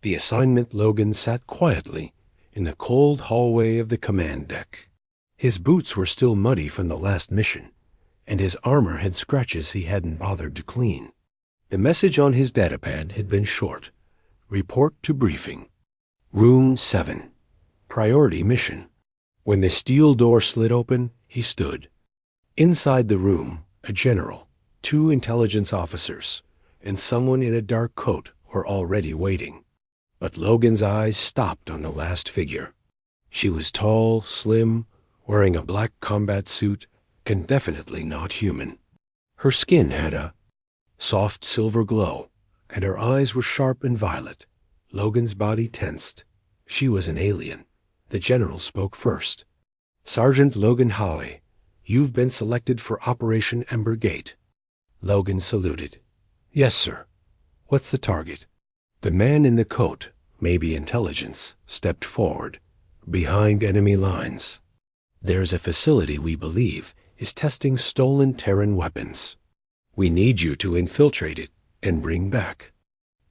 The assignment Logan sat quietly in the cold hallway of the command deck. His boots were still muddy from the last mission, and his armor had scratches he hadn't bothered to clean. The message on his datapad had been short. Report to briefing. Room 7. Priority mission. When the steel door slid open, he stood. Inside the room, a general, 2 intelligence officers, and someone in a dark coat were already waiting. But Logan's eyes stopped on the last figure. She was tall, slim, wearing a black combat suit, and definitely not human. Her skin had a soft silver glow, and her eyes were sharp and violet. Logan's body tensed. She was an alien. The general spoke first. Sergeant Logan Hawley, you've been selected for Operation Ember Gate. Logan saluted. Yes, sir. What's the target? The man in the coat, maybe intelligence, stepped forward, behind enemy lines. There's a facility we believe is testing stolen Terran weapons. We need you to infiltrate it and bring back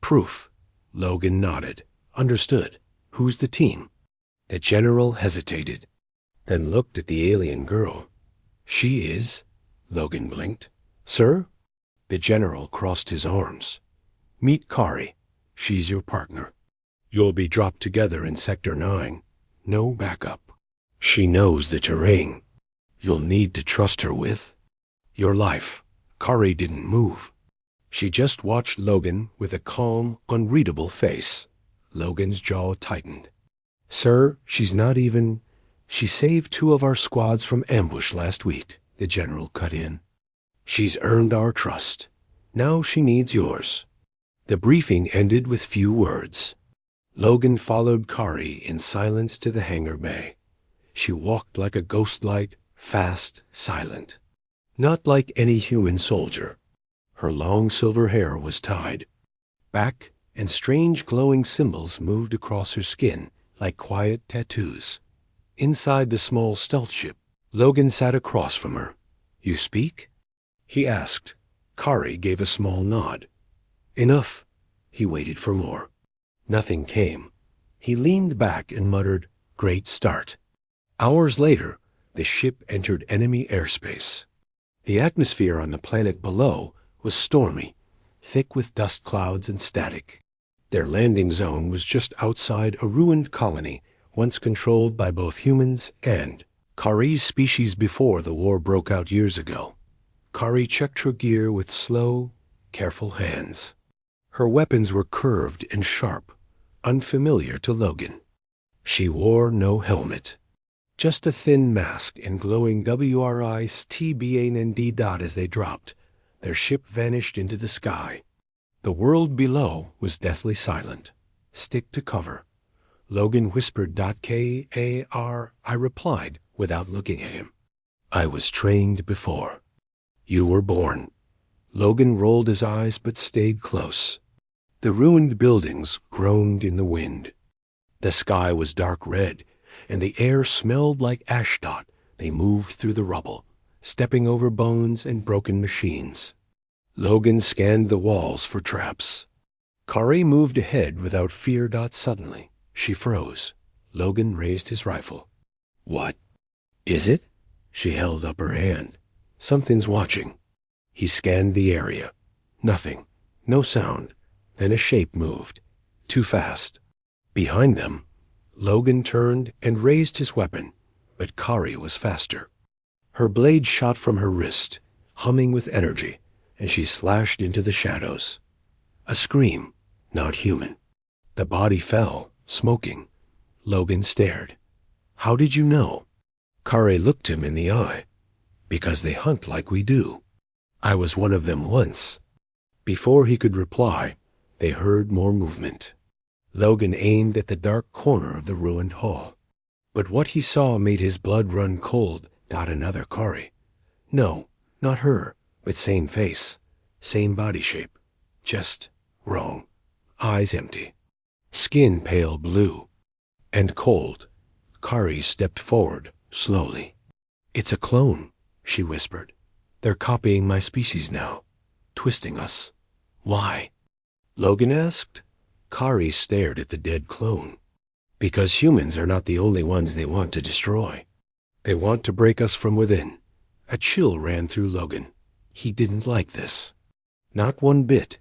proof. Logan nodded. Understood. Who's the team? The general hesitated, then looked at the alien girl. She is... Logan blinked. Sir? The general crossed his arms. Meet Kari. She's your partner. You'll be dropped together in Sector 9. No backup. She knows the terrain. You'll need to trust her with your life. Kari didn't move. She just watched Logan with a calm, unreadable face. Logan's jaw tightened. Sir, she's not even... She saved 2 of our squads from ambush last week, the general cut in. She's earned our trust. Now she needs yours. The briefing ended with few words. Logan followed Kari in silence to the hangar bay. She walked like a ghost light, fast, silent. Not like any human soldier. Her long silver hair was tied back, and strange glowing symbols moved across her skin like quiet tattoos. Inside the small stealth ship, Logan sat across from her. You speak? He asked. Kari gave a small nod. Enough. He waited for more. Nothing came. He leaned back and muttered, Great start. Hours later, the ship entered enemy airspace. The atmosphere on the planet below was stormy, thick with dust clouds and static. Their landing zone was just outside a ruined colony once controlled by both humans and Kari's species before the war broke out years ago. Kari checked her gear with slow, careful hands. Her weapons were curved and sharp, unfamiliar to Logan. She wore no helmet. Just a thin mask and glowing WRI's-TBAND dot as they dropped. Their ship vanished into the sky. The world below was deathly silent. Stick to cover. Logan whispered .KAR. I replied without looking at him. I was trained before. You were born. Logan rolled his eyes but stayed close. The ruined buildings groaned in the wind. The sky was dark red, and the air smelled like ashdot. They moved through the rubble, stepping over bones and broken machines. Logan scanned the walls for traps. Kari moved ahead without fear. Suddenly, she froze. Logan raised his rifle. What? Is it? She held up her hand. Something's watching. He scanned the area. Nothing. No sound. Then a shape moved. Too fast. Behind them, Logan turned and raised his weapon, but Kari was faster. Her blade shot from her wrist, humming with energy, and she slashed into the shadows. A scream, not human. The body fell, smoking. Logan stared. How did you know? Kari looked him in the eye. Because they hunt like we do. I was one of them once. Before he could reply, they heard more movement. Logan aimed at the dark corner of the ruined hall. But what he saw made his blood run cold. Not another Kari. No, not her, but same face, same body shape. Just wrong. Eyes empty. Skin pale blue. And cold. Kari stepped forward, slowly. It's a clone, she whispered. They're copying my species now. Twisting us. Why? Logan asked. Kari stared at the dead clone. Because humans are not the only ones they want to destroy. They want to break us from within. A chill ran through Logan. He didn't like this. Not one bit.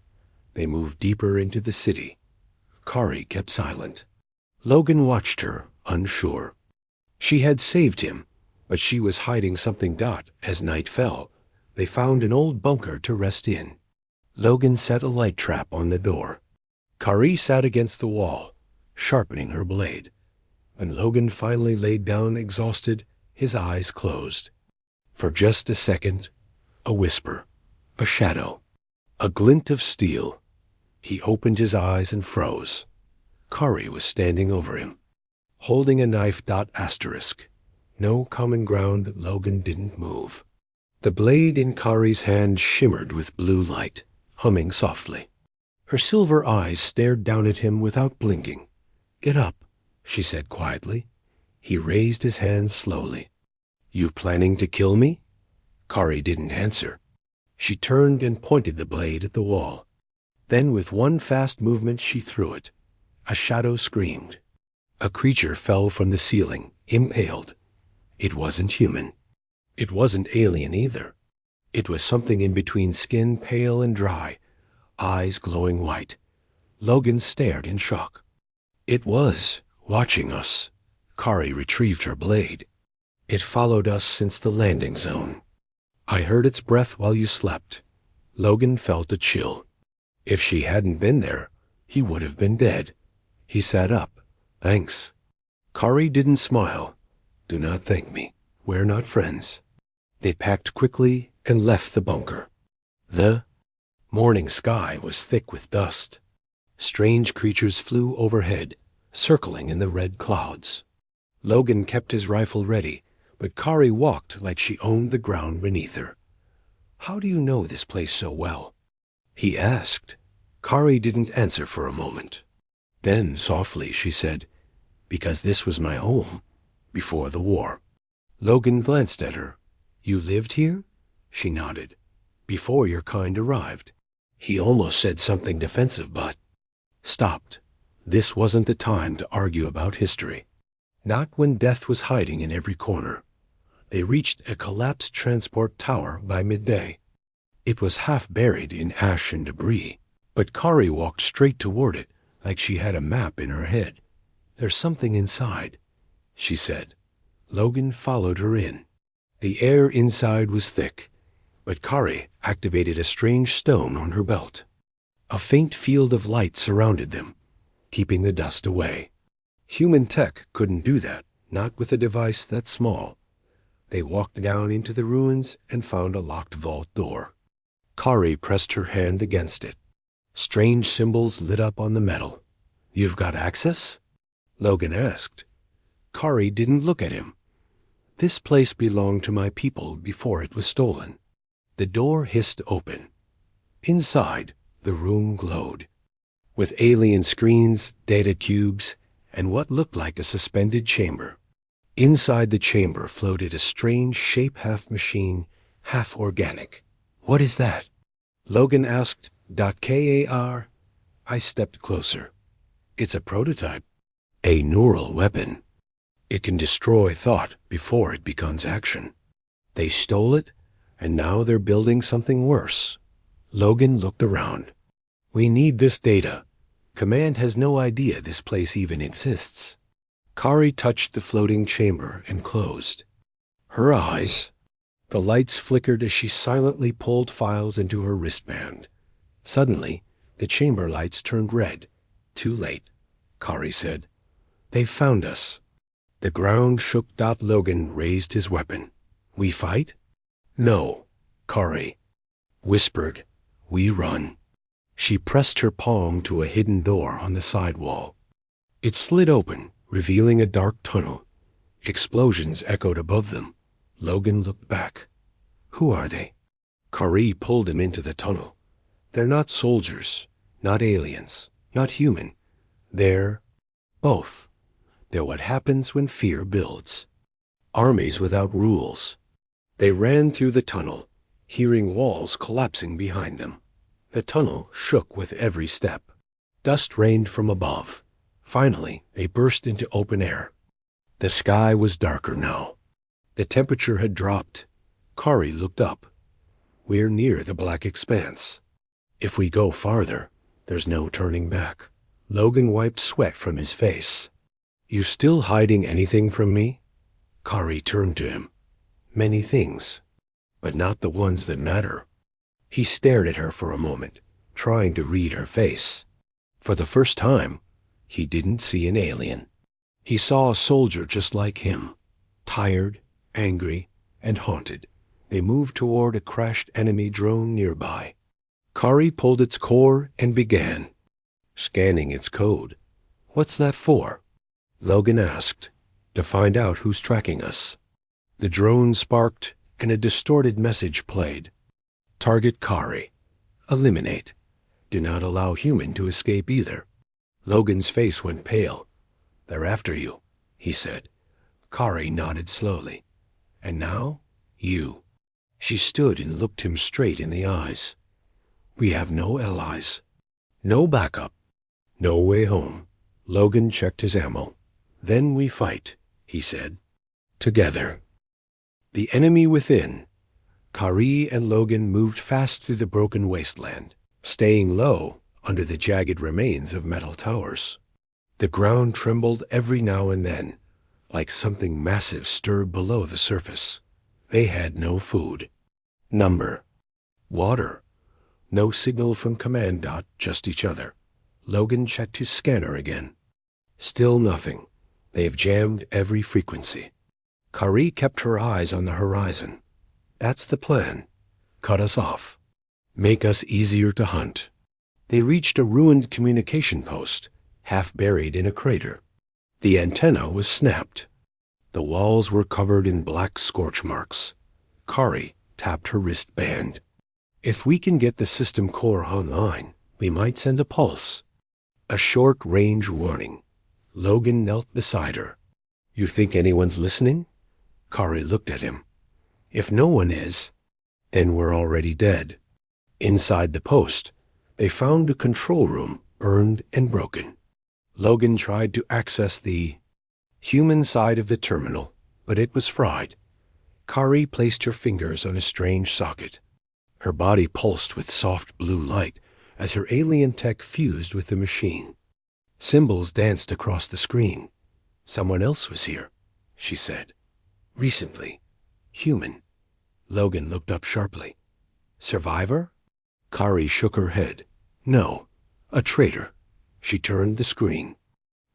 They moved deeper into the city. Kari kept silent. Logan watched her, unsure. She had saved him, but she was hiding something. As night fell, they found an old bunker to rest in. Logan set a light trap on the door. Kari sat against the wall, sharpening her blade. When Logan finally laid down exhausted, his eyes closed. For just a second, a whisper, a shadow, a glint of steel. He opened his eyes and froze. Kari was standing over him, holding a knife. Asterisk. No common ground. Logan didn't move. The blade in Kari's hand shimmered with blue light, humming softly. Her silver eyes stared down at him without blinking. "Get up," she said quietly. He raised his hands slowly. "You planning to kill me?" Kari didn't answer. She turned and pointed the blade at the wall. Then with one fast movement she threw it. A shadow screamed. A creature fell from the ceiling, impaled. It wasn't human. It wasn't alien either. It was something in between, skin pale and dry, eyes glowing white. Logan stared in shock. It was watching us. Kari retrieved her blade. It followed us since the landing zone. I heard its breath while you slept. Logan felt a chill. If she hadn't been there, he would have been dead. He sat up. "Thanks." Kari didn't smile. "Do not thank me. We're not friends." They packed quickly and left the bunker. The morning sky was thick with dust. Strange creatures flew overhead, circling in the red clouds. Logan kept his rifle ready, but Kari walked like she owned the ground beneath her. "How do you know this place so well?" he asked. Kari didn't answer for a moment. Then, softly, she said, "Because this was my home, before the war." Logan glanced at her. "You lived here?" She nodded. "Before your kind arrived." He almost said something defensive, but stopped. This wasn't the time to argue about history. Not when death was hiding in every corner. They reached a collapsed transport tower by midday. It was half buried in ash and debris, but Kari walked straight toward it like she had a map in her head. "There's something inside," she said. Logan followed her in. The air inside was thick, but Kari activated a strange stone on her belt. A faint field of light surrounded them, keeping the dust away. Human tech couldn't do that, not with a device that small. They walked down into the ruins and found a locked vault door. Kari pressed her hand against it. Strange symbols lit up on the metal. "You've got access?" Logan asked. Kari didn't look at him. "This place belonged to my people before it was stolen." The door hissed open. Inside, the room glowed, with alien screens, data cubes, and what looked like a suspended chamber. Inside the chamber floated a strange shape, half machine, half organic. "What is that?" Logan asked. "Kar." I stepped closer. "It's a prototype. A neural weapon. It can destroy thought before it becomes action. They stole it, and now they're building something worse." Logan looked around. "We need this data. Command has no idea this place even exists." Kari touched the floating chamber and closed. Her eyes. The lights flickered as she silently pulled files into her wristband. Suddenly, the chamber lights turned red. "Too late," Kari said. "They've found us." The ground shook. Logan raised his weapon. "We fight?" "No," Kari whispered. "We run." She pressed her palm to a hidden door on the side wall. It slid open, revealing a dark tunnel. Explosions echoed above them. Logan looked back. "Who are they?" Kari pulled him into the tunnel. "They're not soldiers, not aliens, not human. They're both. They're what happens when fear builds. Armies without rules." They ran through the tunnel, hearing walls collapsing behind them. The tunnel shook with every step. Dust rained from above. Finally, they burst into open air. The sky was darker now. The temperature had dropped. Kari looked up. We're near the black expanse. If we go farther, there's no turning back. Logan wiped sweat from his face. You still hiding anything from me? Kari turned to him. Many things, but not the ones that matter. He stared at her for a moment, trying to read her face. For the first time, he didn't see an alien. He saw a soldier just like him, tired, angry, and haunted. They moved toward a crashed enemy drone nearby. Kari pulled its core and began scanning its code. What's that for? Logan asked. To find out who's tracking us. The drone sparked and a distorted message played. Target Kari. Eliminate. Do not allow human to escape either. Logan's face went pale. They're after you, he said. Kari nodded slowly. And now, you. She stood and looked him straight in the eyes. We have no allies. No backup. No way home. Logan checked his ammo. Then we fight, he said. Together. The enemy within. Kari and Logan moved fast through the broken wasteland, staying low under the jagged remains of metal towers. The ground trembled every now and then, like something massive stirred below the surface. They had no food. Number. Water. No signal from command dot, just each other. Logan checked his scanner again. Still nothing. They have jammed every frequency. Kari kept her eyes on the horizon. That's the plan. Cut us off. Make us easier to hunt. They reached a ruined communication post, half buried in a crater. The antenna was snapped. The walls were covered in black scorch marks. Kari tapped her wristband. If we can get the system core online, we might send a pulse. A short-range warning. Logan knelt beside her. You think anyone's listening? Kari looked at him. If no one is, then we're already dead. Inside the post, they found a control room burned and broken. Logan tried to access the human side of the terminal, but it was fried. Kari placed her fingers on a strange socket. Her body pulsed with soft blue light as her alien tech fused with the machine. Symbols danced across the screen. Someone else was here, she said. Recently. Human. Logan looked up sharply. Survivor? Kari shook her head. No, a traitor. She turned the screen.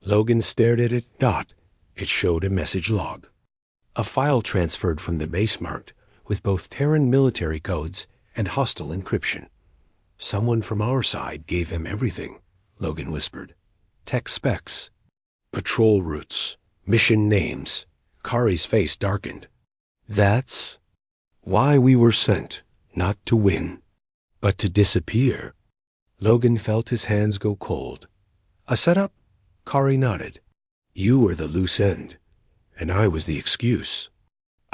Logan stared at it. It showed a message log. A file transferred from the base marked with both Terran military codes and hostile encryption. Someone from our side gave them everything, Logan whispered. Tech specs. Patrol routes. Mission names. Kari's face darkened. That's why we were sent, not to win, but to disappear. Logan felt his hands go cold. A setup? Kari nodded. You were the loose end, and I was the excuse.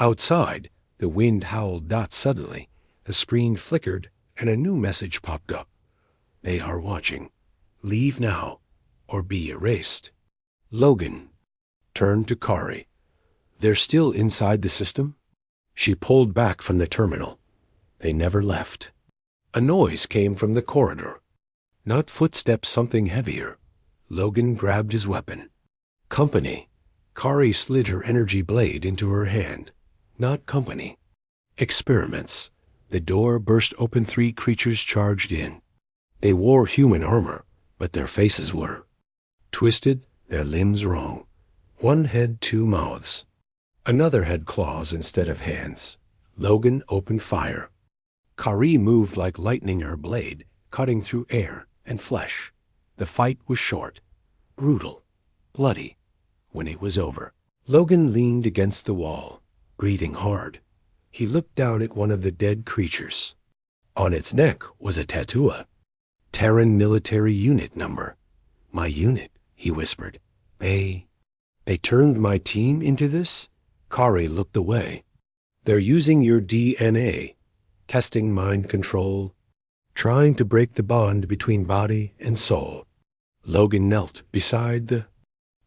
Outside, the wind howled. Suddenly, the screen flickered and a new message popped up. They are watching. Leave now, or be erased. Logan turned to Kari. They're still inside the system? She pulled back from the terminal. They never left. A noise came from the corridor. Not footsteps, something heavier. Logan grabbed his weapon. Company. Kari slid her energy blade into her hand. Not company. Experiments. The door burst open. 3 creatures charged in. They wore human armor, but their faces were twisted, their limbs wrong. One had 2 mouths. Another had claws instead of hands. Logan opened fire. Kari moved like lightning, her blade cutting through air and flesh. The fight was short, brutal, bloody. When it was over, Logan leaned against the wall, breathing hard. He looked down at one of the dead creatures. On its neck was a tattoo. Terran military unit number. My unit, he whispered. They turned my team into this? Kari looked away. They're using your DNA, testing mind control, trying to break the bond between body and soul. Logan knelt beside the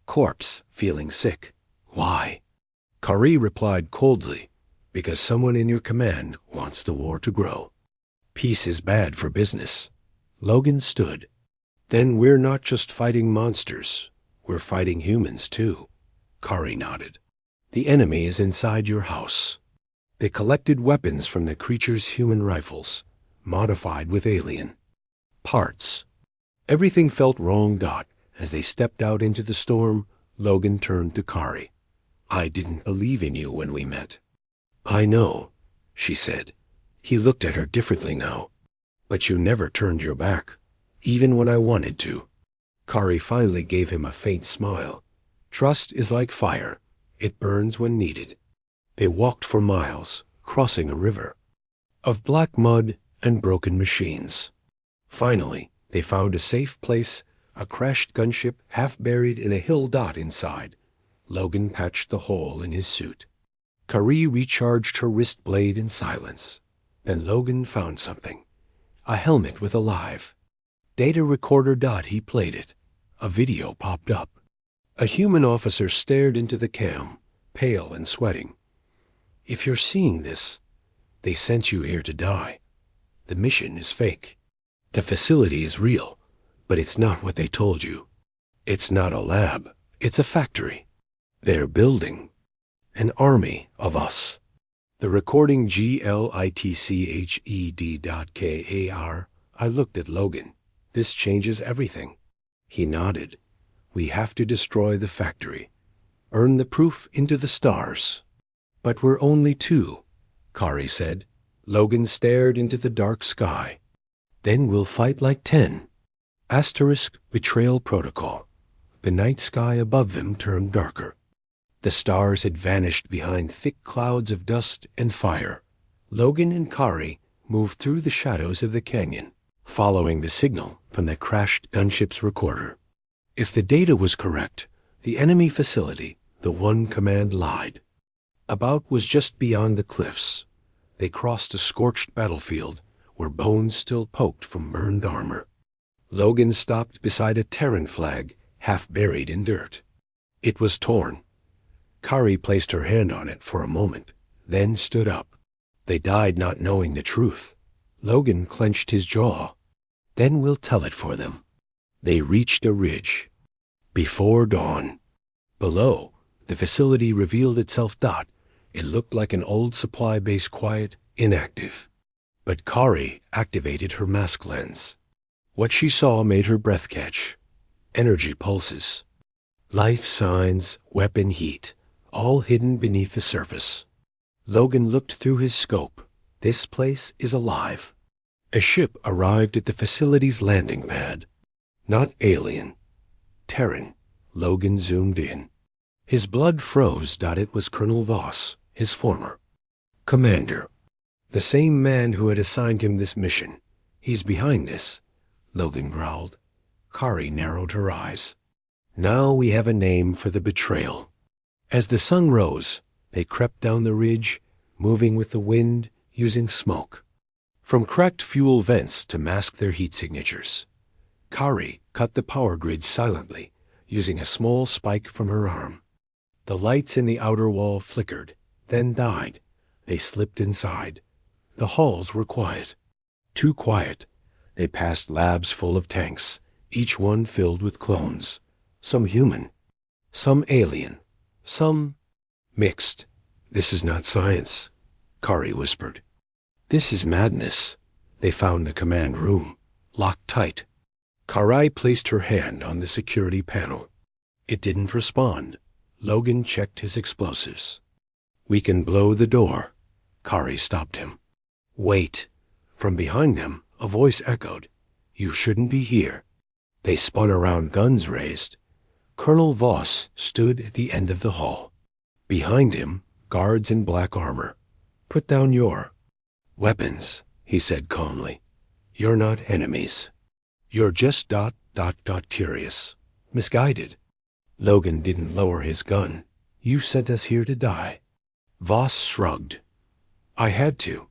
corpse, feeling sick. Why? Kari replied coldly, because someone in your command wants the war to grow. Peace is bad for business. Logan stood. Then we're not just fighting monsters. We're fighting humans too. Kari nodded. The enemy is inside your house. They collected weapons from the creature's human rifles, modified with alien parts. Everything felt wrong. As they stepped out into the storm, Logan turned to Kari. I didn't believe in you when we met. I know, she said. He looked at her differently now. But you never turned your back, even when I wanted to. Kari finally gave him a faint smile. Trust is like fire. It burns when needed. They walked for miles, crossing a river of black mud and broken machines. Finally, they found a safe place, a crashed gunship half buried in a hill. Inside, Logan patched the hole in his suit. Kari recharged her wrist blade in silence. Then Logan found something. A helmet with a live data recorder. He played it. A video popped up. A human officer stared into the cam, pale and sweating. If you're seeing this, they sent you here to die. The mission is fake. The facility is real, but it's not what they told you. It's not a lab. It's a factory. They're building an army of us. The recording glitched.kar. I looked at Logan. This changes everything. He nodded. We have to destroy the factory. Earn the proof into the stars. But we're only two, Kari said. Logan stared into the dark sky. Then we'll fight like 10. Betrayal protocol. The night sky above them turned darker. The stars had vanished behind thick clouds of dust and fire. Logan and Kari moved through the shadows of the canyon, following the signal from the crashed gunship's recorder. If the data was correct, the enemy facility, the one command lied about, was just beyond the cliffs. They crossed a scorched battlefield where bones still poked from burned armor. Logan stopped beside a Terran flag, half buried in dirt. It was torn. Kari placed her hand on it for a moment, then stood up. They died not knowing the truth. Logan clenched his jaw. Then we'll tell it for them. They reached a ridge. Before dawn. Below, the facility revealed itself. It looked like an old supply base, quiet, inactive. But Kari activated her mask lens. What she saw made her breath catch. Energy pulses. Life signs, weapon heat, all hidden beneath the surface. Logan looked through his scope. This place is alive. A ship arrived at the facility's landing pad. Not alien. Terran. Logan zoomed in. His blood froze. It was Colonel Voss, his former commander. The same man who had assigned him this mission. He's behind this, Logan growled. Kari narrowed her eyes. Now we have a name for the betrayal. As the sun rose, they crept down the ridge, moving with the wind, using smoke from cracked fuel vents to mask their heat signatures. Kari cut the power grid silently, using a small spike from her arm. The lights in the outer wall flickered, then died. They slipped inside. The halls were quiet. Too quiet. They passed labs full of tanks, each one filled with clones. Some human, some alien, some mixed. This is not science, Kari whispered. This is madness. They found the command room, locked tight. Kari placed her hand on the security panel. It didn't respond. Logan checked his explosives. We can blow the door. Kari stopped him. Wait. From behind them, a voice echoed. You shouldn't be here. They spun around, guns raised. Colonel Voss stood at the end of the hall. Behind him, guards in black armor. Put down your weapons, he said calmly. You're not enemies. You're just curious. Misguided. Logan didn't lower his gun. You sent us here to die. Voss shrugged. I had to.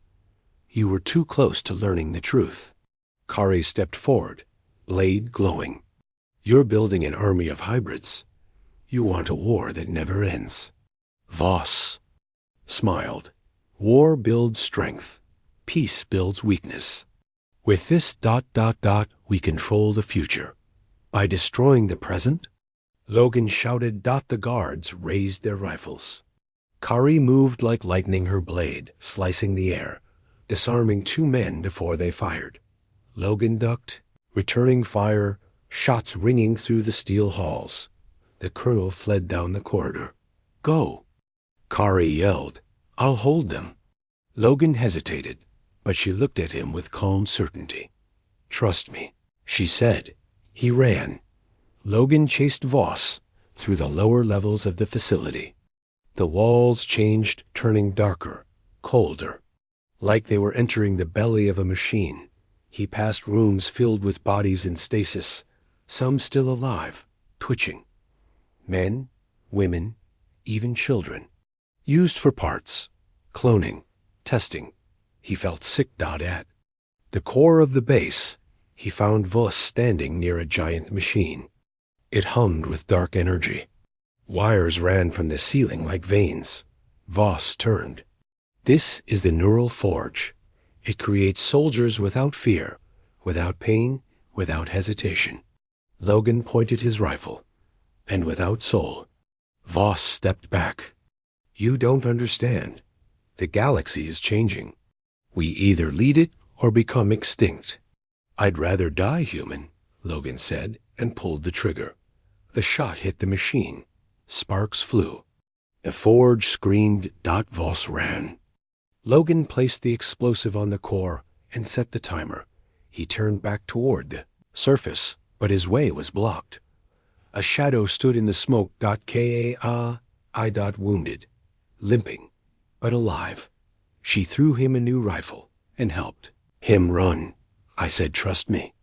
You were too close to learning the truth. Kari stepped forward, blade glowing. You're building an army of hybrids. You want a war that never ends. Voss smiled. War builds strength. Peace builds weakness. With this ... we control the future. By destroying the present? Logan shouted. The guards raised their rifles. Kari moved like lightning, her blade slicing the air, disarming 2 men before they fired. Logan ducked, returning fire, shots ringing through the steel halls. The colonel fled down the corridor. Go! Kari yelled. I'll hold them. Logan hesitated, but she looked at him with calm certainty. Trust me, she said. He ran. Logan chased Voss through the lower levels of the facility. The walls changed, turning darker, colder, like they were entering the belly of a machine. He passed rooms filled with bodies in stasis, some still alive, twitching. Men, women, even children. Used for parts, cloning, testing. He felt sick. At the core of the base, he found Voss standing near a giant machine. It hummed with dark energy. Wires ran from the ceiling like veins. Voss turned. This is the neural forge. It creates soldiers without fear, without pain, without hesitation. Logan pointed his rifle. And without soul. Voss stepped back. You don't understand. The galaxy is changing. We either lead it or become extinct. I'd rather die human, Logan said, and pulled the trigger. The shot hit the machine. Sparks flew. The forge screamed. Voss ran. Logan placed the explosive on the core and set the timer. He turned back toward the surface, but his way was blocked. A shadow stood in the smoke. Wounded, limping, but alive. She threw him a new rifle and helped him run. I said, trust me.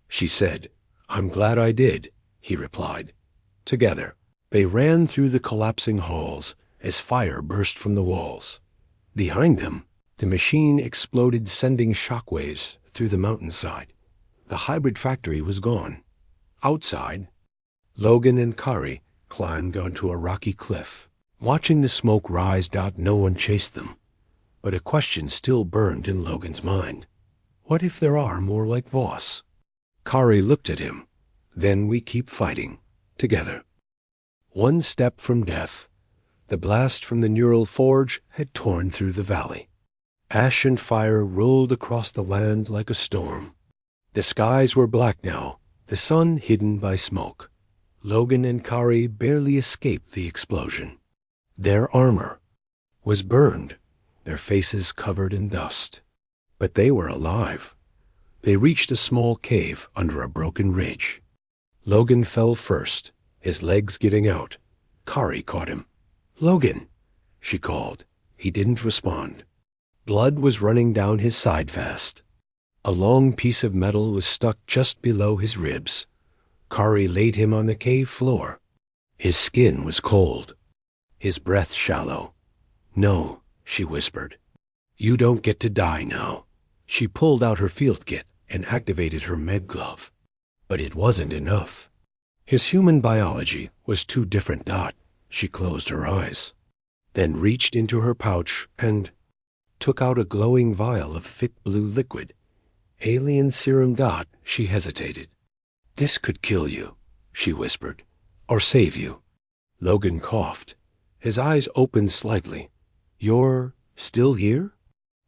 She said, I'm glad I did, he replied. Together, they ran through the collapsing halls as fire burst from the walls. Behind them, the machine exploded, sending shockwaves through the mountainside. The hybrid factory was gone. Outside, Logan and Kari climbed onto a rocky cliff. Watching the smoke rise. No one chased them. But a question still burned in Logan's mind. What if there are more like Voss? Kari looked at him. Then we keep fighting, together. One step from death. The blast from the neural forge had torn through the valley. Ash and fire rolled across the land like a storm. The skies were black now, the sun hidden by smoke. Logan and Kari barely escaped the explosion. Their armor was burned, their faces covered in dust. But they were alive. They reached a small cave under a broken ridge. Logan fell first, his legs getting out. Kari caught him. Logan, she called. He didn't respond. Blood was running down his side fast. A long piece of metal was stuck just below his ribs. Kari laid him on the cave floor. His skin was cold, his breath shallow. No, she whispered. You don't get to die now. She pulled out her field kit and activated her med glove. But it wasn't enough. His human biology was too different. She closed her eyes, then reached into her pouch and took out a glowing vial of thick blue liquid. Alien serum. She hesitated. This could kill you, she whispered, or save you. Logan coughed. His eyes opened slightly. You're still here?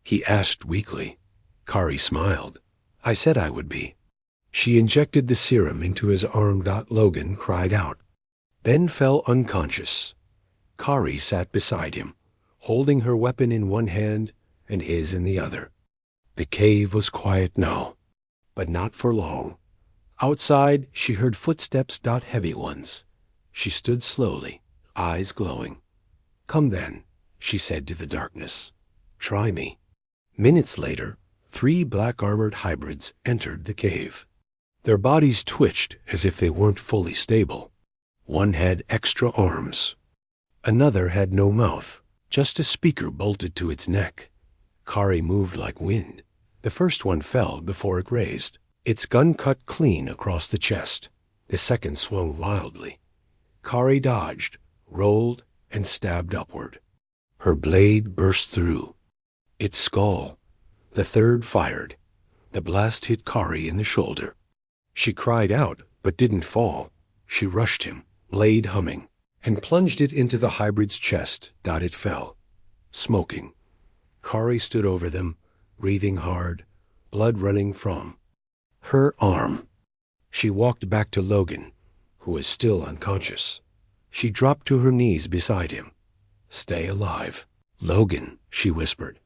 He asked weakly. Kari smiled. I said I would be. She injected the serum into his arm. Logan cried out, then fell unconscious. Kari sat beside him, holding her weapon in one hand and his in the other. The cave was quiet now, but not for long. Outside, she heard footsteps. Heavy ones. She stood slowly, eyes glowing. Come then, she said to the darkness. Try me. Minutes later, 3 black-armored hybrids entered the cave. Their bodies twitched as if they weren't fully stable. One had extra arms. Another had no mouth, just a speaker bolted to its neck. Kari moved like wind. The first one fell before it raised. Its gun cut clean across the chest. The second swung wildly. Kari dodged, rolled, and stabbed upward. Her blade burst through. Its skull. The third fired. The blast hit Kari in the shoulder. She cried out, but didn't fall. She rushed him, blade humming, and plunged it into the hybrid's chest. It fell, smoking. Kari stood over them, breathing hard, blood running from her arm. She walked back to Logan, who was still unconscious. She dropped to her knees beside him. "Stay alive. Logan," she whispered.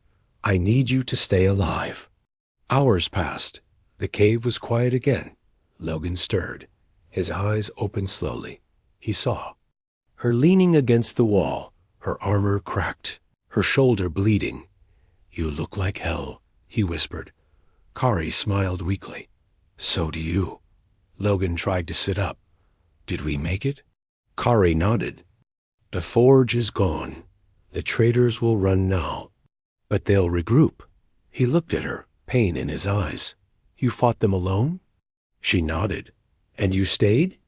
"I need you to stay alive." Hours passed. The cave was quiet again. Logan stirred. His eyes opened slowly. He saw her leaning against the wall, her armor cracked, her shoulder bleeding. "You look like hell," he whispered. Kari smiled weakly. "So do you." Logan tried to sit up. "Did we make it?" Kari nodded. "The forge is gone. The traitors will run now. But they'll regroup." He looked at her, pain in his eyes. "You fought them alone?" She nodded. "And you stayed?"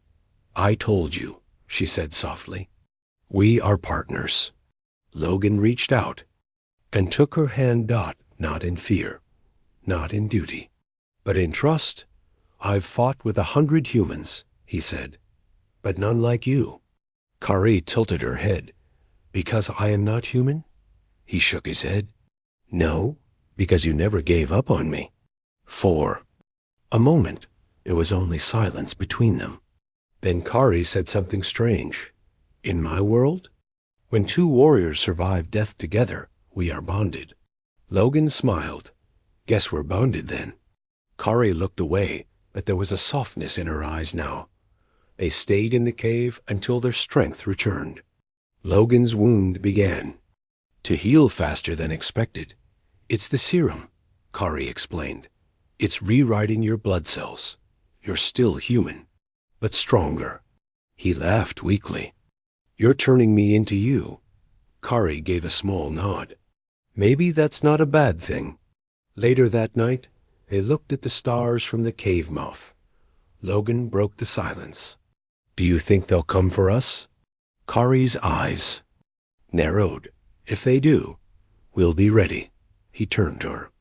"I told you," she said softly. "We are partners." Logan reached out and took her hand. Not in fear, not in duty, but in trust. "I've fought with 100 humans," he said, "but none like you." Kari tilted her head. "Because I am not human?" He shook his head. "No, because you never gave up on me." For a moment, there was only silence between them. Then Kari said something strange. "In my world, when two warriors survive death together, we are bonded." Logan smiled. "Guess we're bonded then." Kari looked away, but there was a softness in her eyes now. They stayed in the cave until their strength returned. Logan's wound began to heal faster than expected. "It's the serum," Kari explained. "It's rewriting your blood cells. You're still human, but stronger." He laughed weakly. "You're turning me into you." Kari gave a small nod. "Maybe that's not a bad thing." Later that night, they looked at the stars from the cave mouth. Logan broke the silence. "Do you think they'll come for us?" Kari's eyes narrowed. "If they do, we'll be ready." He turned to her.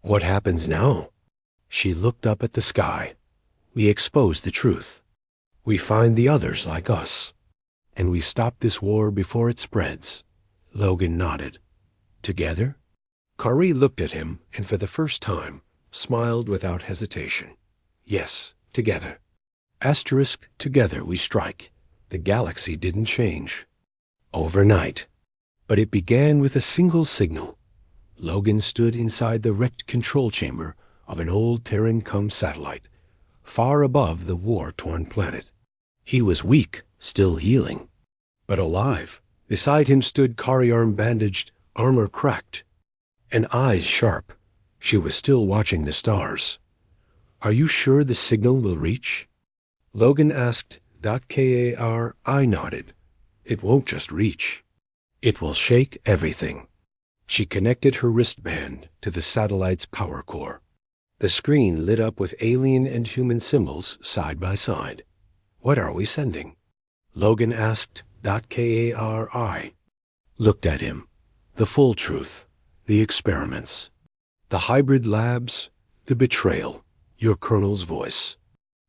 "What happens now?" She looked up at the sky. "We expose the truth. We find the others like us. And we stop this war before it spreads." Logan nodded. "Together?" Kari looked at him and for the first time smiled without hesitation. "Yes, together. Asterisk, together we strike." The galaxy didn't change overnight, but it began with a single signal. Logan stood inside the wrecked control chamber of an old Terran-cum satellite, far above the war-torn planet. He was weak, still healing, but alive. Beside him stood Kari, arm bandaged, armor cracked, and eyes sharp. She was still watching the stars. "Are you sure the signal will reach?" Logan asked. Kar, I nodded. "It won't just reach. It will shake everything." She connected her wristband to the satellite's power core. The screen lit up with alien and human symbols side by side. "What are we sending?" Logan asked. Kar looked at him. "The full truth, the experiments, the hybrid labs, the betrayal, your colonel's voice,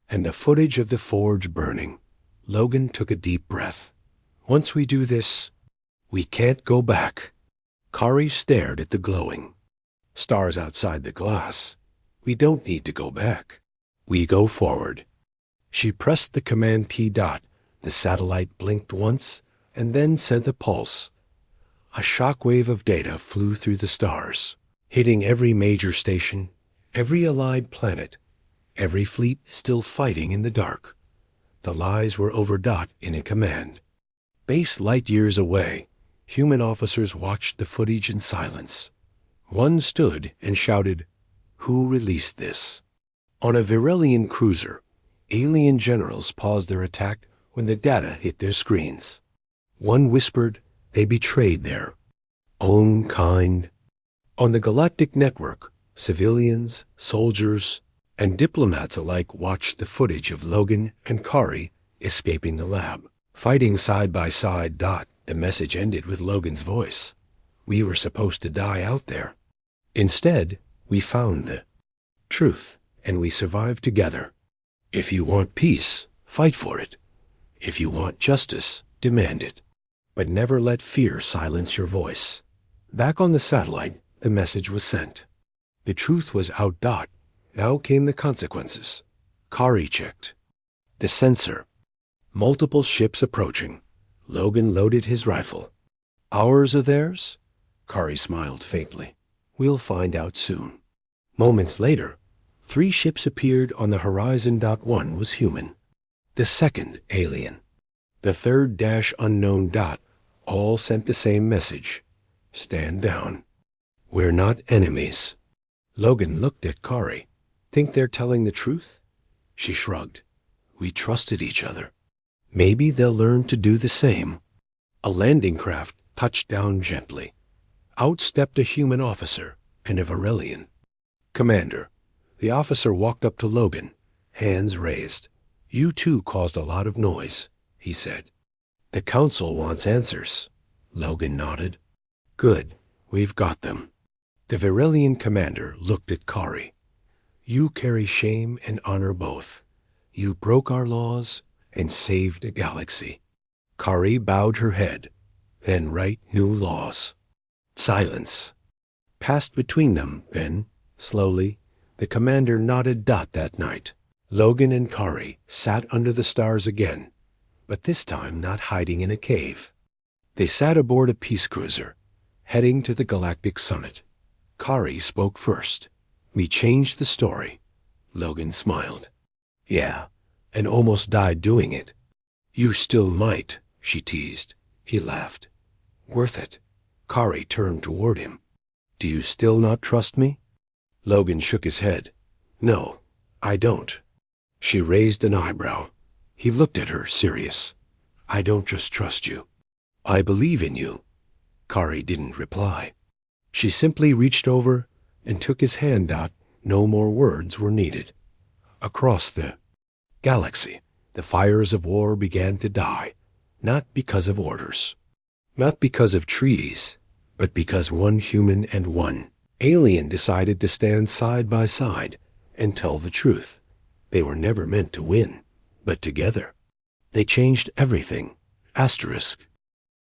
and the footage of the forge burning." Logan took a deep breath. "Once we do this, we can't go back." Kari stared at the glowing stars outside the glass. "We don't need to go back. We go forward." She pressed the command key. The satellite blinked once and then sent a pulse. A shock wave of data flew through the stars, hitting every major station, every allied planet, every fleet still fighting in the dark. The lies were over. In a command base light years away, human officers watched the footage in silence. One stood and shouted, "Who released this?" On a Virelian cruiser, alien generals paused their attack when the data hit their screens. One whispered they betrayed their own kind. On the Galactic network, civilians, soldiers, and diplomats alike watched the footage of Logan and Kari escaping the lab. Fighting side by side. The message ended with Logan's voice. We were supposed to die out there. Instead, we found the truth, and we survived together. If you want peace, fight for it. If you want justice, demand it. But never let fear silence your voice. Back on the satellite, the message was sent. The truth was out. Now came the consequences. Kari checked. The sensor. Multiple ships approaching. Logan loaded his rifle. Ours or theirs? Kari smiled faintly. We'll find out soon. Moments later, 3 ships appeared on the horizon. One was human. The second, alien. The third, unknown. All sent the same message. Stand down. We're not enemies. Logan looked at Kari. Think they're telling the truth? She shrugged. We trusted each other. Maybe they'll learn to do the same. A landing craft touched down gently. Out stepped a human officer and a Varelian. Commander. The officer walked up to Logan, hands raised. You too caused a lot of noise, he said. The council wants answers. Logan nodded. Good, we've got them. The Varelian commander looked at Kari. You carry shame and honor both. You broke our laws and saved a galaxy. Kari bowed her head, then write new laws. Silence passed between them, then, slowly, the commander nodded. That night, Logan and Kari sat under the stars again, but this time not hiding in a cave. They sat aboard a peace cruiser, heading to the Galactic summit. Kari spoke first. We changed the story. Logan smiled. Yeah, and almost died doing it. You still might, she teased. He laughed. Worth it. Kari turned toward him. Do you still not trust me? Logan shook his head. No, I don't. She raised an eyebrow. He looked at her, serious. I don't just trust you. I believe in you. Kari didn't reply. She simply reached over and took his hand. No more words were needed. Across the galaxy, the fires of war began to die, not because of orders, not because of treaties, but because one human and one alien decided to stand side by side and tell the truth. They were never meant to win, but together. They changed everything. Asterisk.